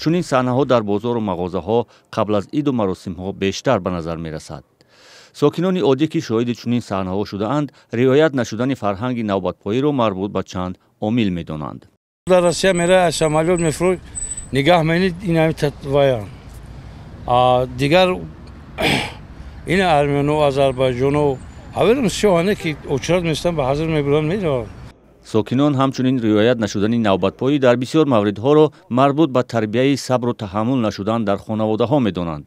чунин саҳнаҳо дар бозору мағозаҳо қабл аз иду маросимҳо бештар ба назар мерасад. сокинони оддӣ ки шоҳиди чунин саҳнаҳо шудаанд, риоят нашудани фарҳанги навбатпоиро марбут ба чанд омил медонанд. Дар Россия мера самолёт мефрӯ нигоҳ менид инами татваян. Дигар ин Армену, Азарбайҷону ҳаверам шоҳане ки очрат местан ба ҳазр мебуранд мераванд. сокинон ҳамчунин риоят нашудани навбатпоӣ дар бисёр мавридҳоро марбут ба тарбияи сабру таҳаммул нашудан дар хонаводаҳо медонанд.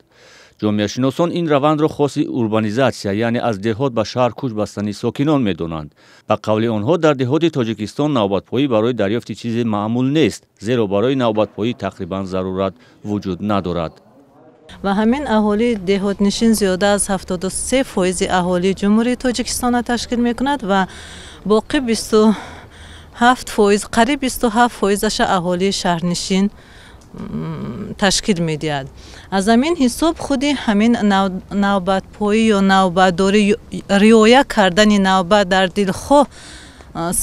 ҷомеашиносон ин равандро хоси урбанизатсия, яъне аз деҳот ба шаҳр кӯч бастани сокинон медонанд. ба қавли онҳо дар деҳоти Тоҷикистон навбатпоӣ барои дарёфти чизе маъмул нест, зеро барои навбатпоӣ тақрибан зарурат вуҷуд надорад. ва ҳамин аҳолии деҳотнишин зиёда аз 73% аҳолии ҷумҳурии Тоҷикистонро ташкил мекунад ва боқи 27%, қариб 27%-аша аҳолии шаҳрнишин ташкил медиҳад. аз ҳамин ҳисоб худи ҳамин навбатпоӣ ё навбатдорӣ, риоя кардани навбат дар дилхоҳ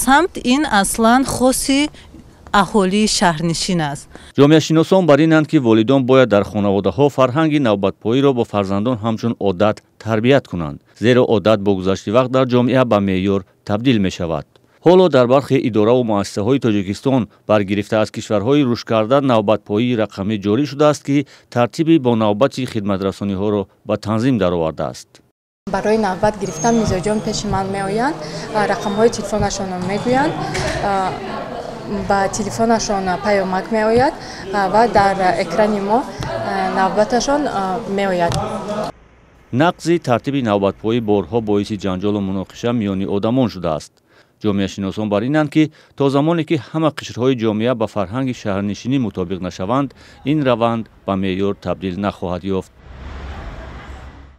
самт ин аслан хоси аҳолии шаҳрнишин аст. ҷомеашиносон бар инанд ки волидон бояд дар хонаводаҳо фарҳанги навбатпоиро бо фарзандон ҳамчун одат тарбият кунанд, зеро одат бо гузашти вақт дар ҷомеа ба меъёр табдил мешавад. ҳоло дар бархи иdoraву муассисаҳои Тоҷикистон баргирифта аз кишварҳои рушдкарда навбатпоии рақамӣ ҷорӣ шудааст ки тартиби бо навбати хидматрасониҳоро ба танзим даровардааст. барои навбат гирифтан мизоҷон пеши ман меоянд, рақамҳои телефонашонро мегӯянд, ба телефонашон паёмак меояд ва дар экрани мо навбаташон меояд. нақзи тартиби навбатпоӣ борҳо боиси ҷанҷолу муноқиша миёни одамон шудааст. ҷомеашиносон бар инанд ки то замоне ки ҳама қишрҳои ҷомеа ба фарҳанги шаҳрнишинӣ мутобиқ нашаванд, ин раванд ба меъёр табдил нахоҳад ёфт.